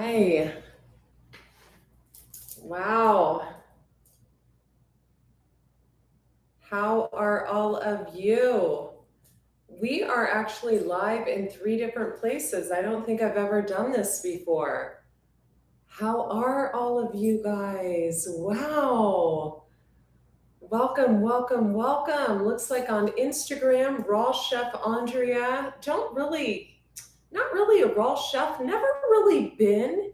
Hi. Wow. How are all of you? We are actually live in 3 different places. I don't think I've ever done this before. How are all of you guys? Wow. Welcome, welcome, welcome. Looks like on Instagram, Raw Chef Andrea. Not really a raw chef, never really been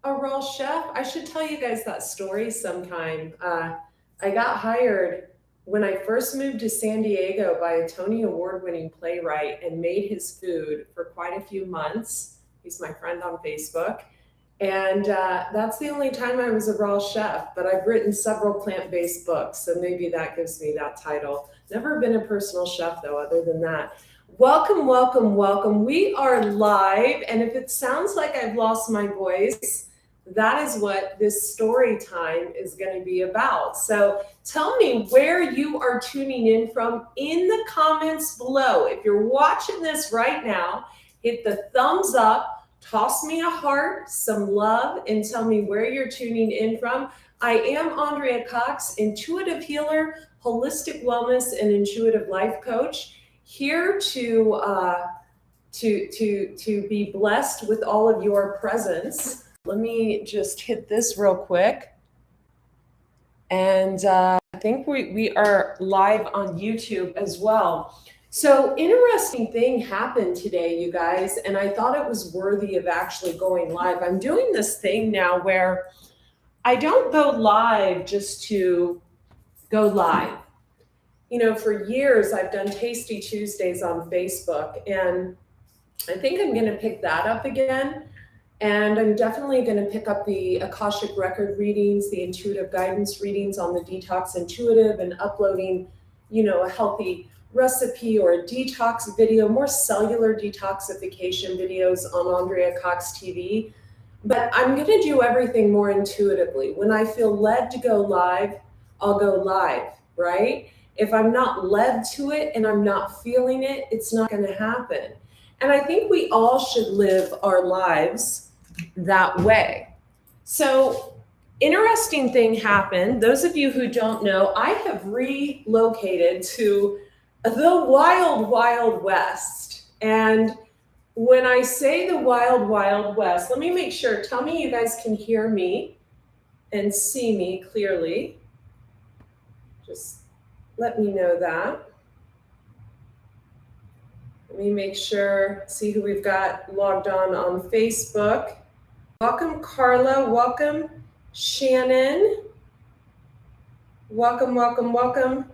a raw chef. I should tell you guys that story sometime. I got hired when I first moved to San Diego by a Tony Award winning playwright and made his food for quite a few months. He's my friend on Facebook. And that's the only time I was a raw chef, but I've written several plant-based books, so maybe that gives me that title. Never been a personal chef though, other than that. Welcome, welcome, welcome. We are live, and if it sounds like I've lost my voice, that is what this story time is going to be about. So tell me where you are tuning in from in the comments below. If you're watching this right now, hit the thumbs up. Toss me a heart, some love, and tell me where you're tuning in from. I am Andrea Cox, intuitive healer, holistic wellness, and intuitive life coach, here to be blessed with all of your presence. Let me just hit this real quick. And I think we are live on YouTube as well. So interesting thing happened today, you guys, and I thought it was worthy of actually going live. I'm doing this thing now where I don't go live just to go live. You know, for years I've done Tasty Tuesdays on Facebook, and I think I'm going to pick that up again. And I'm definitely going to pick up the Akashic Record readings, the intuitive guidance readings on the Detox Intuitive, and uploading, you know, a healthy recipe or a detox video, more cellular detoxification videos on Andrea Cox TV. But I'm going to do everything more intuitively. When I feel led to go live, I'll go live, right? If I'm not led to it and I'm not feeling it, it's not going to happen. And I think we all should live our lives that way. So, interesting thing happened. Those of you who don't know, I have relocated to the wild, wild west. And when I say the wild, wild west, let me make sure, tell me you guys can hear me and see me clearly. Just let me know that. Let me make sure, see who we've got logged on Facebook. Welcome, Carla. Welcome, Shannon. Welcome, welcome, welcome.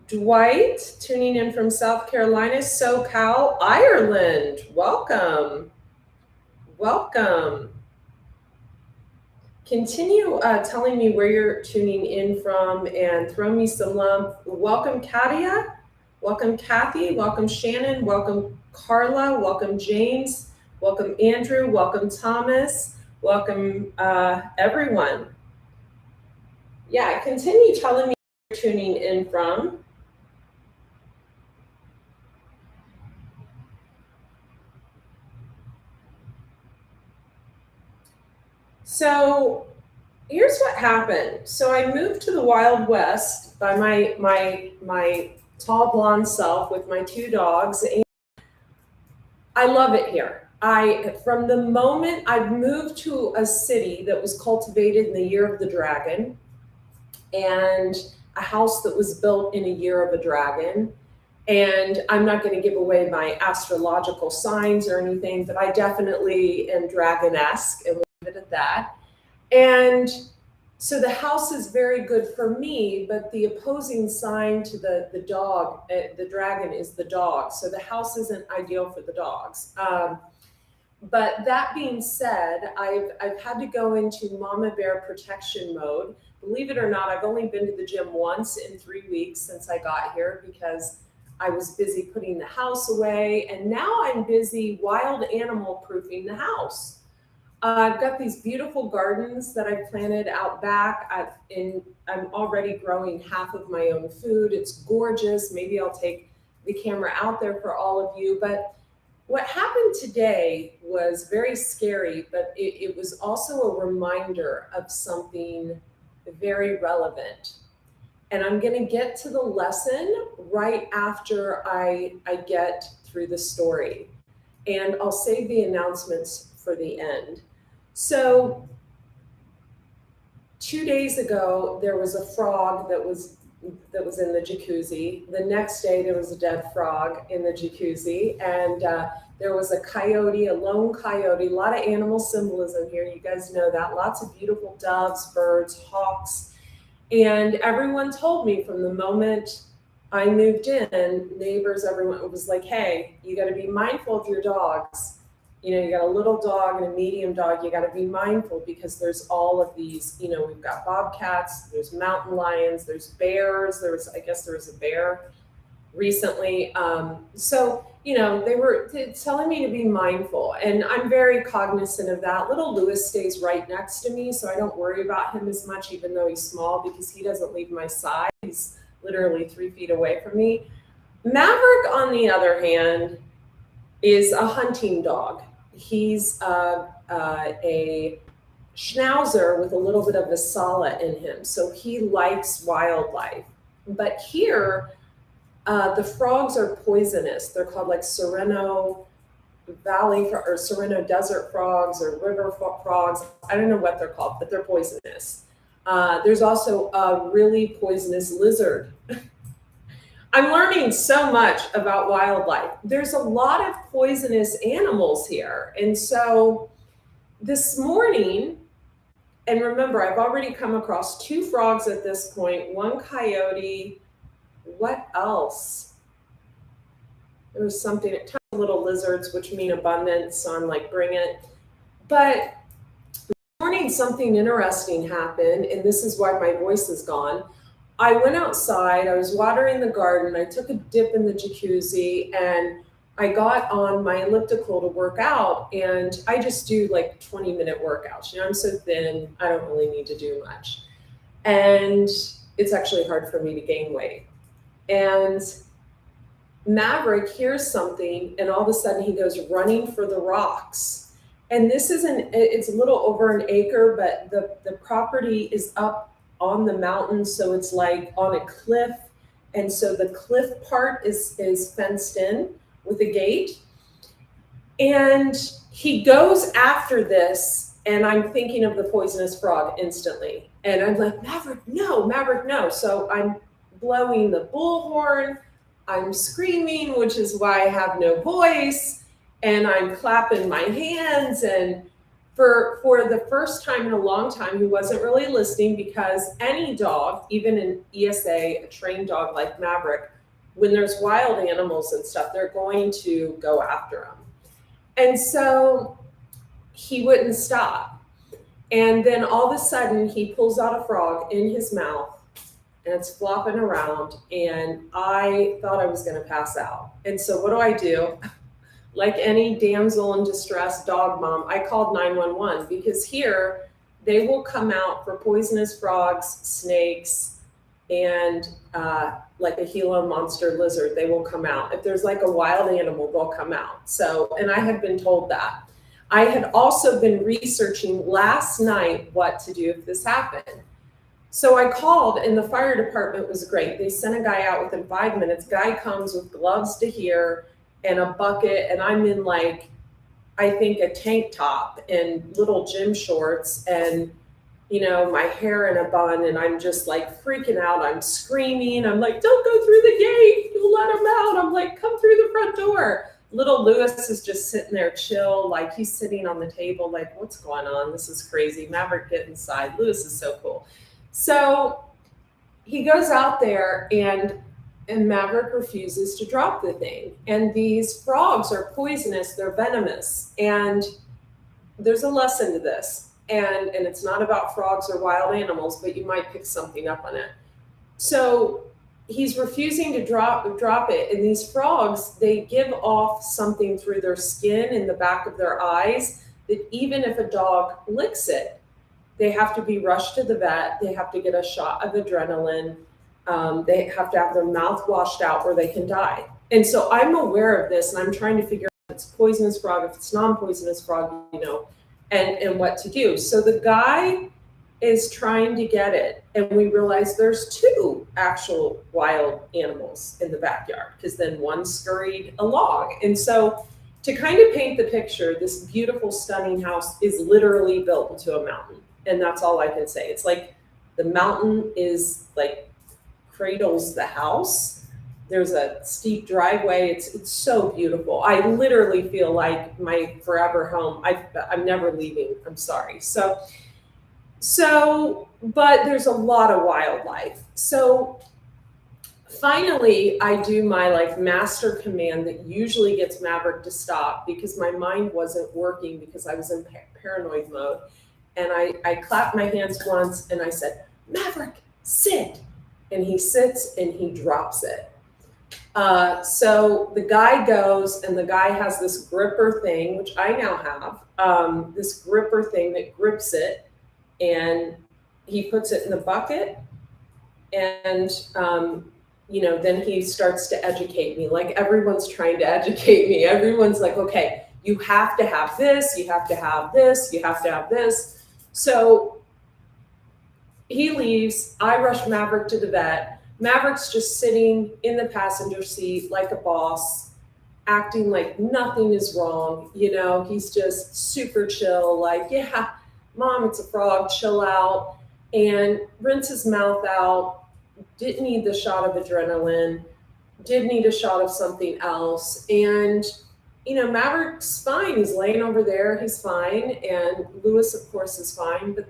Dwight, tuning in from South Carolina, SoCal, Ireland. Welcome. Welcome. Continue telling me where you're tuning in from and throw me some love. Welcome, Katia. Welcome, Kathy. Welcome, Shannon. Welcome, Carla. Welcome, James. Welcome, Andrew. Welcome, Thomas. Welcome, everyone. Yeah, continue telling me where you're tuning in from. So here's what happened. So I moved to the Wild West by my tall blonde self with my 2 dogs, and I love it here. From the moment I moved to a city that was cultivated in the year of the dragon, and a house that was built in a year of a dragon. And I'm not going to give away my astrological signs or anything, but I definitely am dragon-esque, and we'll leave it at that. And so the house is very good for me, but the opposing sign to the dog, the dragon, is the dog. So the house isn't ideal for the dogs. But that being said, I've had to go into mama bear protection mode. Believe it or not, I've only been to the gym once in 3 weeks since I got here because I was busy putting the house away, and now I'm busy wild animal proofing the house. I've got these beautiful gardens that I've planted out back. I'm already growing half of my own food. It's gorgeous. Maybe I'll take the camera out there for all of you. But What happened today was very scary, but it was also a reminder of something very relevant. And I'm going to get to the lesson right after I get through the story. And I'll save the announcements for the end. So, 2 days ago, there was a frog that was in the jacuzzi. The next day, there was a dead frog in the jacuzzi, and there was a coyote, a lone coyote. A lot of animal symbolism here. You guys know that. Lots of beautiful doves, birds, hawks, and everyone told me from the moment I moved in, neighbors, everyone was like, "Hey, you got to be mindful of your dogs. You got a little dog and a medium dog. You got to be mindful because there's all of these. We've got bobcats, there's mountain lions, there's bears. I guess there was a bear recently. So they were telling me to be mindful, and I'm very cognizant of that. Little Lewis stays right next to me, so I don't worry about him as much, even though he's small, because he doesn't leave my side. He's literally 3 feet away from me. Maverick, on the other hand, is a hunting dog. He's a schnauzer with a little bit of Visala in him, so he likes wildlife. But here, the frogs are poisonous. They're called like Sereno Valley or Sereno Desert frogs or river frogs. I don't know what they're called, but they're poisonous. There's also a really poisonous lizard. I'm learning so much about wildlife. There's a lot of poisonous animals here. And so this morning, and remember, I've already come across 2 frogs at this point, 1 coyote. What else? There was something, tiny little lizards, which mean abundance. So I'm like, bring it. But this morning, something interesting happened, and this is why my voice is gone. I went outside, I was watering the garden, I took a dip in the jacuzzi, and I got on my elliptical to work out, and I just do like 20-minute workouts. I'm so thin, I don't really need to do much. And it's actually hard for me to gain weight. And Maverick hears something, and all of a sudden he goes running for the rocks. And it's a little over an acre, but the property is up on the mountain, so it's like on a cliff, and so the cliff part is fenced in with a gate. And he goes after this, and I'm thinking of the poisonous frog instantly, and I'm like, Maverick, no. So I'm blowing the bullhorn, I'm screaming, which is why I have no voice, and I'm clapping my hands. And for the first time in a long time, he wasn't really listening, because any dog, even an ESA, a trained dog like Maverick, when there's wild animals and stuff, they're going to go after him. And so he wouldn't stop. And then all of a sudden, he pulls out a frog in his mouth, and it's flopping around, and I thought I was going to pass out. And so what do? Like any damsel in distress dog mom, I called 911, because here they will come out for poisonous frogs, snakes, and like a Gila monster lizard. They will come out. If there's like a wild animal, they'll come out. So, and I had been told that. I had also been researching last night what to do if this happened. So I called, and the fire department was great. They sent a guy out within 5 minutes. Guy comes with gloves to here and a bucket, and I'm in like, I think, a tank top and little gym shorts, and my hair in a bun, and I'm just like freaking out. I'm screaming. I'm like, don't go through the gate. You'll let him out. I'm like, come through the front door. Little Lewis is just sitting there chill, like he's sitting on the table, like, what's going on? This is crazy. Maverick, get inside. Lewis is so cool. So he goes out there, and Maverick refuses to drop the thing. And these frogs are poisonous, they're venomous. And there's a lesson to this. And it's not about frogs or wild animals, but you might pick something up on it. So he's refusing to drop it. And these frogs, they give off something through their skin in the back of their eyes that even if a dog licks it, they have to be rushed to the vet. They have to get a shot of adrenaline. They have to have their mouth washed out, or they can die. And so I'm aware of this, and I'm trying to figure out it's a poisonous frog, if it's non-poisonous frog, and what to do. So the guy is trying to get it, and we realize there's two actual wild animals in the backyard, because then one scurried along. And so to kind of paint the picture, this beautiful, stunning house is literally built into a mountain. And that's all I can say. It's like the mountain is like cradles the house. There's a steep driveway. It's so beautiful. I literally feel like my forever home. I'm never leaving. I'm sorry. But there's a lot of wildlife. So finally, I do my master command that usually gets Maverick to stop, because my mind wasn't working because I was in paranoid mode. And I clapped my hands once and I said, "Maverick, sit." And he sits and he drops it. So the guy goes, and the guy has this gripper thing, which I now have, this gripper thing that grips it, and he puts it in the bucket, and then he starts to educate me. Like, everyone's trying to educate me. Everyone's like, okay, you have to have this, you have to have this, you have to have this. So he leaves. I rush Maverick to the vet. Maverick's just sitting in the passenger seat like a boss, acting like nothing is wrong. He's just super chill, like, yeah, Mom, it's a frog, chill out. And rinse his mouth out. Didn't need the shot of adrenaline, did need a shot of something else. And, Maverick's fine. He's laying over there. He's fine. And Lewis, of course, is fine. But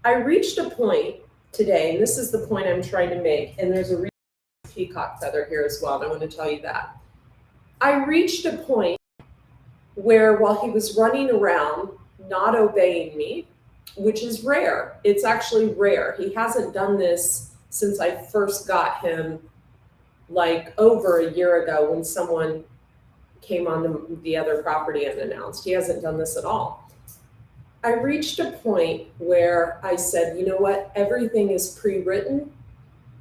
I reached a point today, and this is the point I'm trying to make. And there's a peacock feather here as well. And I want to tell you that. I reached a point where, while he was running around, not obeying me, which is rare. It's actually rare. He hasn't done this since I first got him, over a year ago, when someone came on the other property unannounced. He hasn't done this at all. I reached a point where I said, you know what? Everything is pre-written.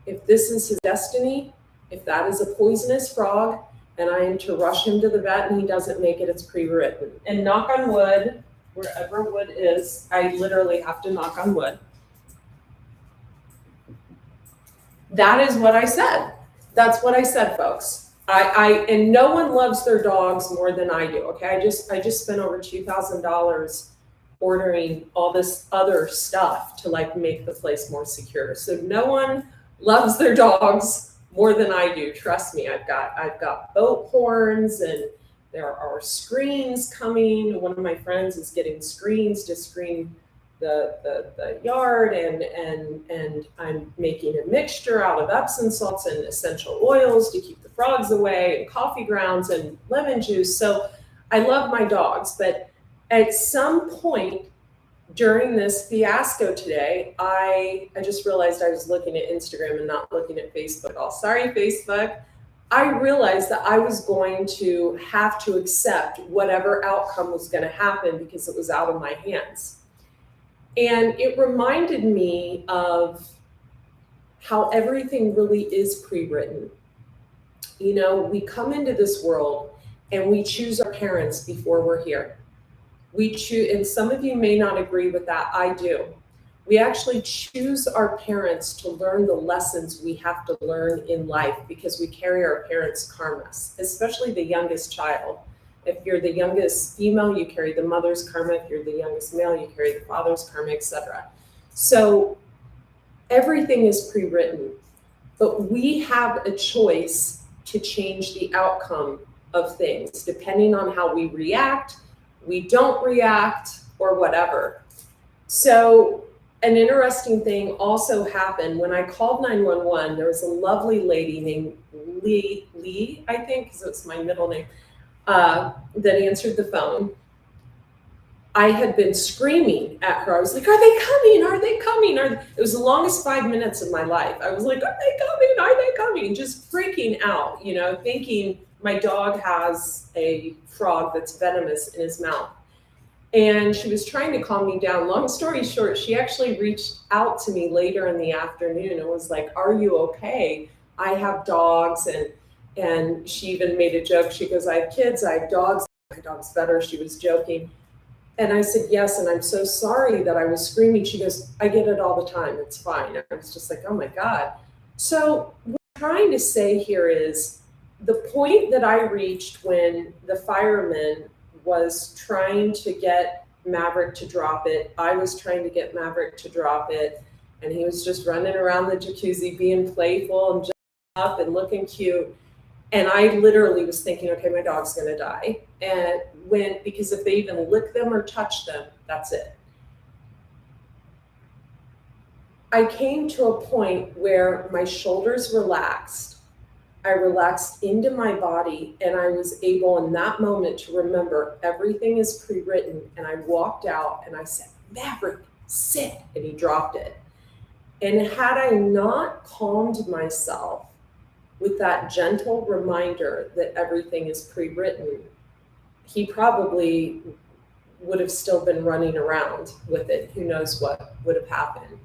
If this is his destiny, if that is a poisonous frog, and I am to rush him to the vet and he doesn't make it, it's pre-written. And knock on wood, wherever wood is, I literally have to knock on wood. That is what I said. That's what I said, folks. And no one loves their dogs more than I do. Okay, I just spent over $2,000 ordering all this other stuff to make the place more secure. So no one loves their dogs more than I do. Trust me. I've got boat horns, and there are screens coming. One of my friends is getting screens to screen the yard, and I'm making a mixture out of Epsom salts and essential oils to keep the frogs away, and coffee grounds and lemon juice. So I love my dogs, but at some point during this fiasco today, I just realized I was looking at Instagram and not looking at Facebook. Oh, sorry, Facebook. I realized that I was going to have to accept whatever outcome was going to happen, because it was out of my hands. And it reminded me of how everything really is pre-written. We come into this world and we choose our parents before we're here. We choose, and some of you may not agree with that. I do. We actually choose our parents to learn the lessons we have to learn in life, because we carry our parents' karmas, especially the youngest child. If you're the youngest female, you carry the mother's karma. If you're the youngest male, you carry the father's karma, etc. So everything is pre-written, but we have a choice to change the outcome of things, depending on how we react, we don't react, or whatever. So an interesting thing also happened when I called 911. There was a lovely lady named Lee, I think, because it's my middle name, that answered the phone. I had been screaming at her. I was like, "Are they coming? Are they coming?" It was the longest 5 minutes of my life. I was like, "Are they coming? Are they coming?" Just freaking out, thinking my dog has a frog that's venomous in his mouth. And she was trying to calm me down. Long story short, she actually reached out to me later in the afternoon and was like, "Are you okay? I have dogs." And she even made a joke. She goes, I have kids, I have dogs. My dog's better. She was joking. And I said, yes, and I'm so sorry that I was screaming. She goes, I get it all the time. It's fine. I was just like, oh my God. So what I'm trying to say here is the point that I reached when the fireman was trying to get Maverick to drop it. I was trying to get Maverick to drop it. And he was just running around the jacuzzi being playful and jumping up and looking cute. And I literally was thinking, okay, my dog's going to die. And because if they even lick them or touch them, that's it. I came to a point where my shoulders relaxed. I relaxed into my body, and I was able in that moment to remember everything is pre-written. And I walked out and I said, Maverick, sit. And he dropped it. And had I not calmed myself with that gentle reminder that everything is pre-written, he probably would have still been running around with it. Who knows what would have happened.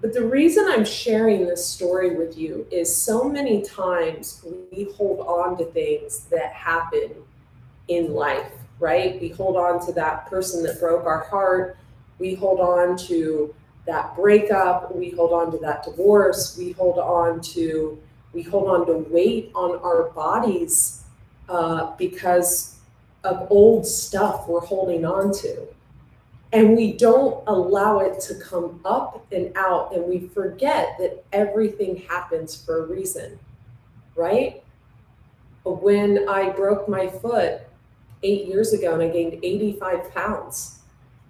But the reason I'm sharing this story with you is so many times we hold on to things that happen in life, right? We hold on to that person that broke our heart. We hold on to that breakup. We hold on to that divorce. We hold on to weight on our bodies because of old stuff we're holding on to. And we don't allow it to come up and out, and we forget that everything happens for a reason, right? When I broke my foot 8 years ago and I gained 85 pounds,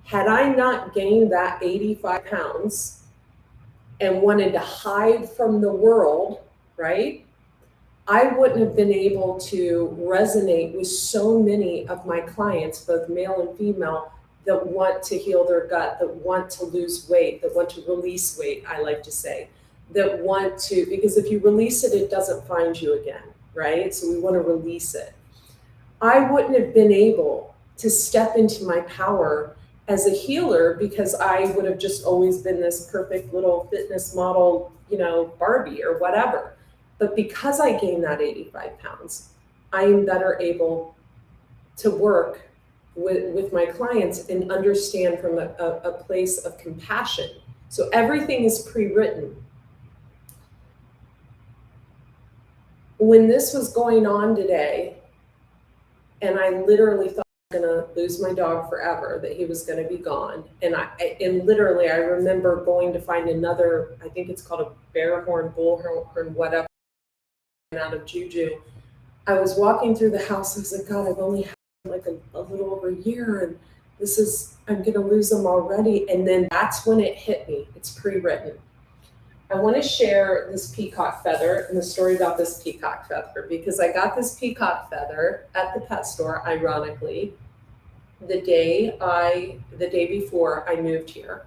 had I not gained that 85 pounds and wanted to hide from the world, right? I wouldn't have been able to resonate with so many of my clients, both male and female, that want to heal their gut, that want to lose weight, that want to release weight, I like to say, that want to, because if you release it, it doesn't find you again, right? So we want to release it. I wouldn't have been able to step into my power as a healer because I would have just always been this perfect little fitness model, Barbie or whatever. But because I gained that 85 pounds, I am better able to work with my clients and understand from a place of compassion. So everything is pre-written. When this was going on today, and I literally thought I was going to lose my dog forever, that he was going to be gone. And literally, I remember going to find another, I think it's called a bear horn, bullhorn, whatever, out of Juju. I was walking through the house. I was like, God, I've only had like a little over a year, and I'm going to lose them already. And then that's when it hit me. It's pre-written. I want to share this peacock feather and the story about this peacock feather, because I got this peacock feather at the pet store, ironically, the day before I moved here.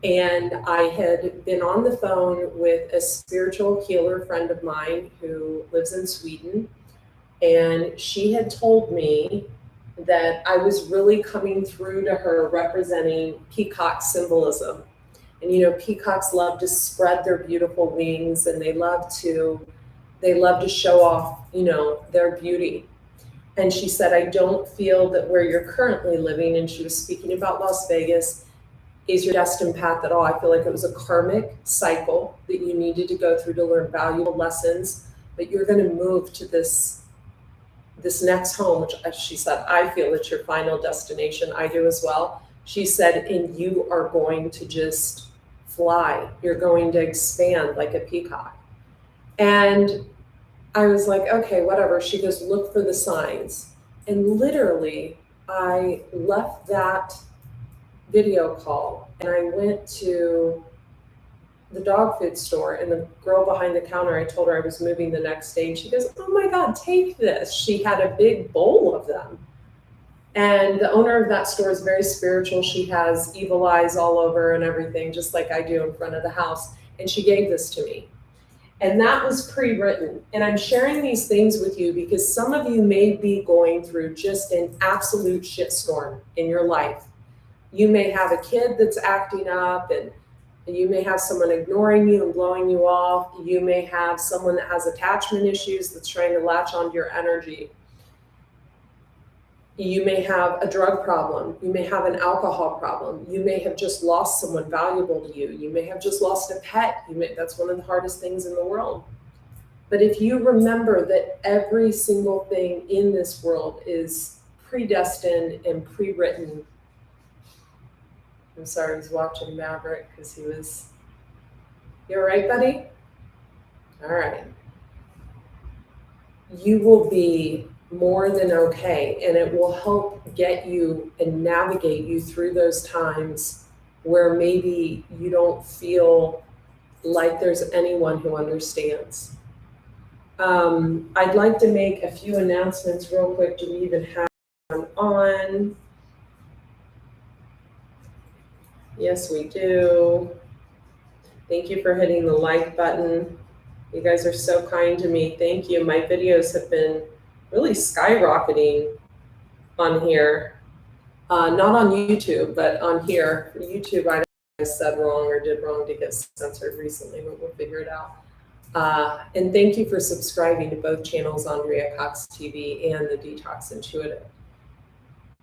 And I had been on the phone with a spiritual healer friend of mine who lives in Sweden. And she had told me that I was really coming through to her representing peacock symbolism. And peacocks love to spread their beautiful wings, and they love to show off, their beauty. And she said, I don't feel that where you're currently living, and she was speaking about Las Vegas, is your destined path at all. I feel like it was a karmic cycle that you needed to go through to learn valuable lessons, but you're going to move to this next home, which, as she said, I feel it's your final destination. I do as well. She said, and you are going to just fly. You're going to expand like a peacock. And I was like, okay, whatever. She goes, look for the signs. And literally, I left that video call and I went to the dog food store, and the girl behind the counter, I told her I was moving the next day, and she goes, oh my God, take this. She had a big bowl of them. And the owner of that store is very spiritual. She has evil eyes all over and everything, just like I do in front of the house. And she gave this to me. And that was pre-written. And I'm sharing these things with you because some of you may be going through just an absolute shitstorm in your life. You may have a kid that's acting up, and You may have someone ignoring you and blowing you off. You may have someone that has attachment issues that's trying to latch onto your energy. You may have a drug problem. You may have an alcohol problem. You may have just lost someone valuable to you. You may have just lost a pet. That's one of the hardest things in the world. But if you remember that every single thing in this world is predestined and pre-written. I'm sorry, I was watching Maverick because he was, you all right, buddy? All right. You will be more than okay, and it will help get you and navigate you through those times where maybe you don't feel like there's anyone who understands. I'd like to make a few announcements real quick. Do we even have one on? Yes, we do. Thank you for hitting the like button. You guys are so kind to me. Thank you. My videos have been really skyrocketing on here. Not on YouTube, but on here. For YouTube, I said wrong or did wrong to get censored recently, but we'll figure it out. And thank you for subscribing to both channels, Andrea Cox TV and the Detox Intuitive.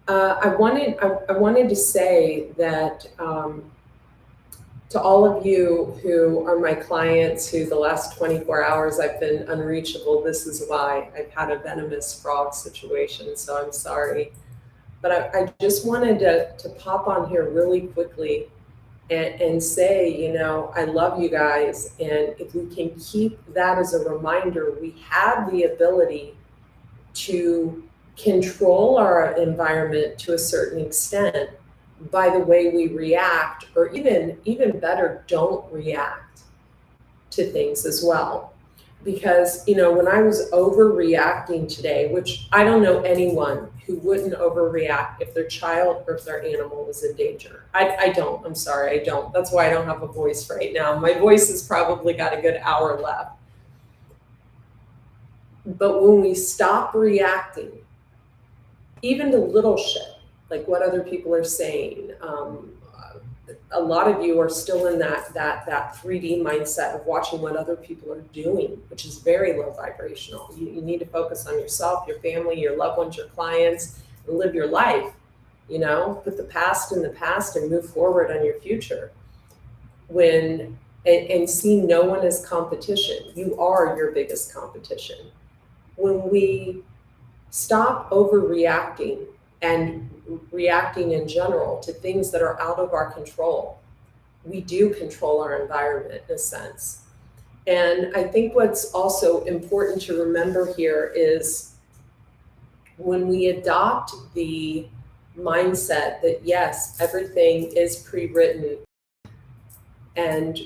I wanted to say that to all of you who are my clients who the last 24 hours I've been unreachable, this is why. I've had a venomous frog situation, so I'm sorry. But I just wanted to pop on here really quickly and say, I love you guys. And if we can keep that as a reminder, we have the ability to control our environment to a certain extent by the way we react, or even better, don't react to things as well. Because, when I was overreacting today, which I don't know anyone who wouldn't overreact if their child or if their animal was in danger. I don't. I'm sorry, I don't. That's why I don't have a voice right now. My voice has probably got a good hour left. But when we stop reacting, even to little shit, like what other people are saying, a lot of you are still in that 3D mindset of watching what other people are doing, which is very low vibrational. You need to focus on yourself, your family, your loved ones, your clients, and live your life. Put the past in the past and move forward on your future. And see no one as competition. You are your biggest competition. When we stop overreacting and reacting in general to things that are out of our control, we do control our environment in a sense. And I think what's also important to remember here is when we adopt the mindset that yes, everything is pre-written and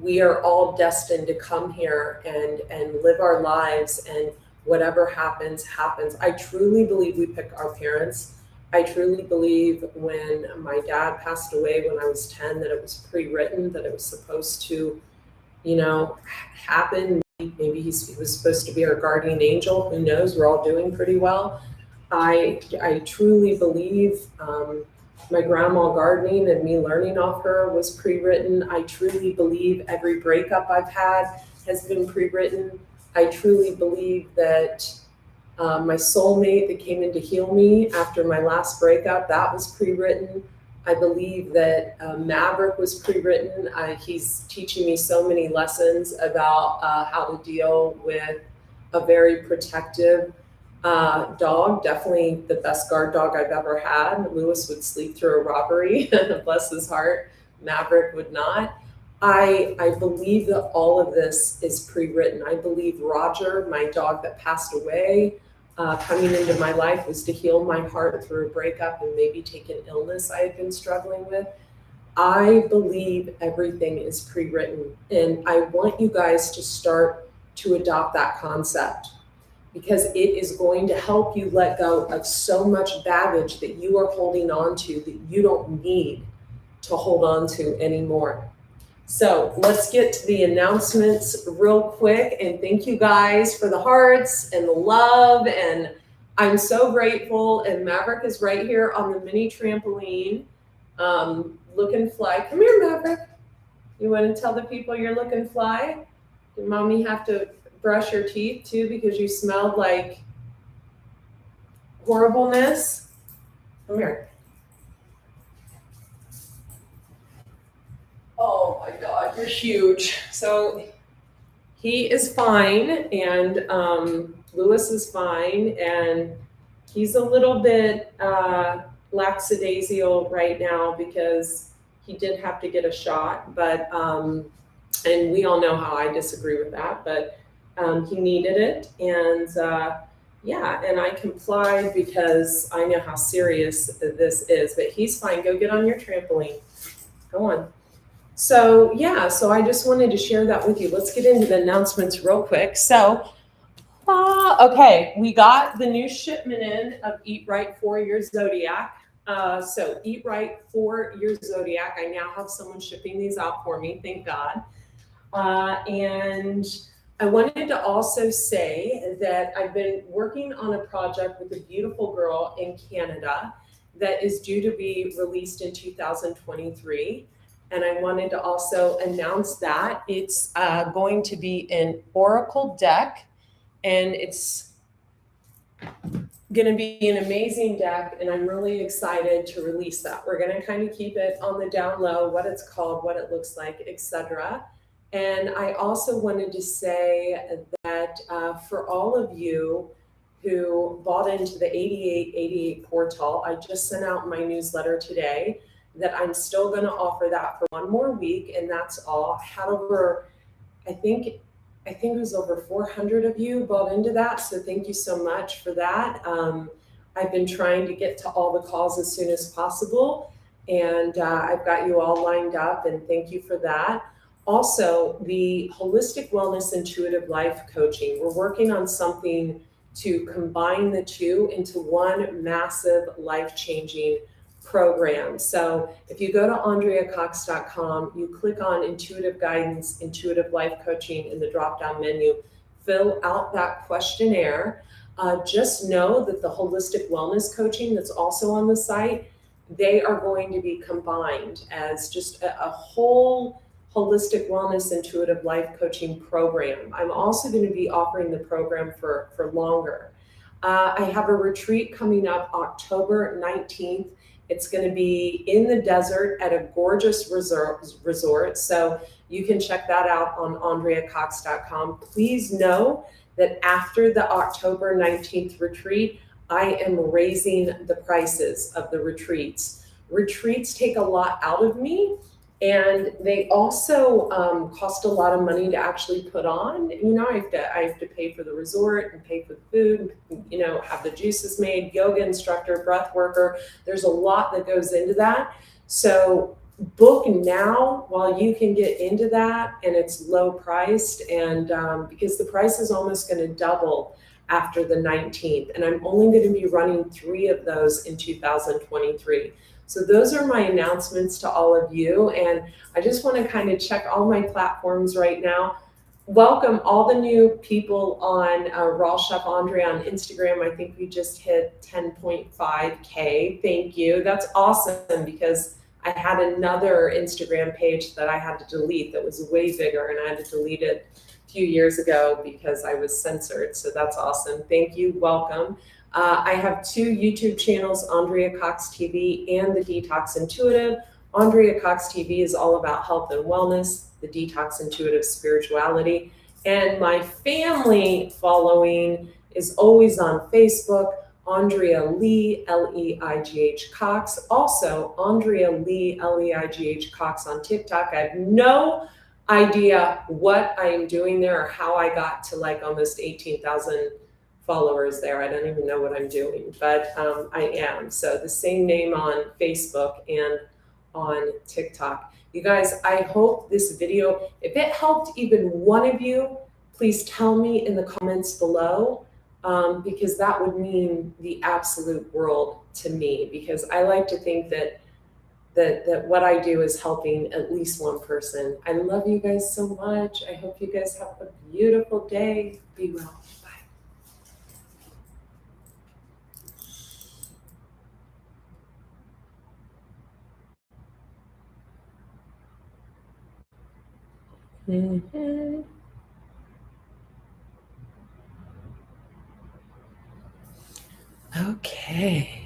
we are all destined to come here and live our lives, and whatever happens, happens. I truly believe we pick our parents. I truly believe when my dad passed away when I was 10, that it was pre-written, that it was supposed to, happen. Maybe he was supposed to be our guardian angel. Who knows? We're all doing pretty well. I truly believe my grandma gardening and me learning off her was pre-written. I truly believe every breakup I've had has been pre-written. I truly believe that my soulmate that came in to heal me after my last breakup, that was pre-written. I believe that Maverick was pre-written. He's teaching me so many lessons about how to deal with a very protective dog. Definitely the best guard dog I've ever had. Lewis would sleep through a robbery, bless his heart. Maverick would not. I believe that all of this is pre-written. I believe Roger, my dog that passed away, coming into my life was to heal my heart through a breakup and maybe take an illness I had been struggling with. I believe everything is pre-written, and I want you guys to start to adopt that concept, because it is going to help you let go of so much baggage that you are holding on to that you don't need to hold on to anymore. So let's get to the announcements real quick, and thank you guys for the hearts and the love, and I'm so grateful. And Maverick is right here on the mini trampoline, looking fly. Come here, Maverick. You want to tell the people you're looking fly? Did mommy have to brush your teeth too because you smelled like horribleness? Come here. Oh my God, you're huge. So he is fine, and Lewis is fine, and he's a little bit lackadaisical right now because he did have to get a shot, but and we all know how I disagree with that, but he needed it, and yeah, and I complied because I know how serious this is. But he's fine. Go get on your trampoline. Go on. So yeah, so I just wanted to share that with you. Let's get into the announcements real quick. So, okay, we got the new shipment in of Eat Right for Your Zodiac. So Eat Right for Your Zodiac. I now have someone shipping these out for me. Thank God. And I wanted to also say that I've been working on a project with a beautiful girl in Canada that is due to be released in 2023. And I wanted to also announce that it's going to be an Oracle deck, and it's going to be an amazing deck, and I'm really excited to release that. We're going to kind of keep it on the down low, what it's called, what it looks like, etc. And I also wanted to say that for all of you who bought into the 8888 portal, I just sent out my newsletter today that I'm still going to offer that for one more week, and that's all. I had over, I think it was over 400 of you bought into that. So thank you so much for that. I've been trying to get to all the calls as soon as possible, and I've got you all lined up, and thank you for that. Also, the Holistic Wellness Intuitive Life Coaching, we're working on something to combine the two into one massive life-changing program. So if you go to AndreaCox.com, you click on Intuitive Guidance, Intuitive Life Coaching in the drop-down menu, fill out that questionnaire. Just know that the Holistic Wellness Coaching that's also on the site, they are going to be combined as just a whole Holistic Wellness Intuitive Life Coaching program. I'm also going to be offering the program for longer. I have a retreat coming up October 19th. It's going to be in the desert at a gorgeous resort. So you can check that out on AndreaCox.com. Please know that after the October 19th retreat, I am raising the prices of the retreats. Retreats take a lot out of me, and they also cost a lot of money to actually put on. You know, I have to pay for the resort and pay for the food, you know, have the juices made, yoga instructor, breath worker. There's a lot that goes into that. So book now while you can get into that, and it's low priced, and because the price is almost going to double after the 19th, and I'm only going to be running 3 of those in 2023. So those are my announcements to all of you, and I just want to kind of check all my platforms right now. Welcome all the new people on Raw Chef Andre on Instagram. I think we just hit 10.5K. Thank you. That's awesome, because I had another Instagram page that I had to delete that was way bigger, and I had to delete it a few years ago because I was censored. So that's awesome. Thank you. Welcome. I have 2 YouTube channels, Andrea Cox TV and the Detox Intuitive. Andrea Cox TV is all about health and wellness, the Detox Intuitive spirituality. And my family following is always on Facebook, Andrea Lee, Leigh Cox. Also, Andrea Lee, Leigh Cox on TikTok. I have no idea what I am doing there or how I got to like almost 18,000 followers there. I don't even know what I'm doing, but I am. So the same name on Facebook and on TikTok. You guys, I hope this video, if it helped even one of you, please tell me in the comments below, because that would mean the absolute world to me, because I like to think that what I do is helping at least one person. I love you guys so much. I hope you guys have a beautiful day. Be well. Mhm. Okay.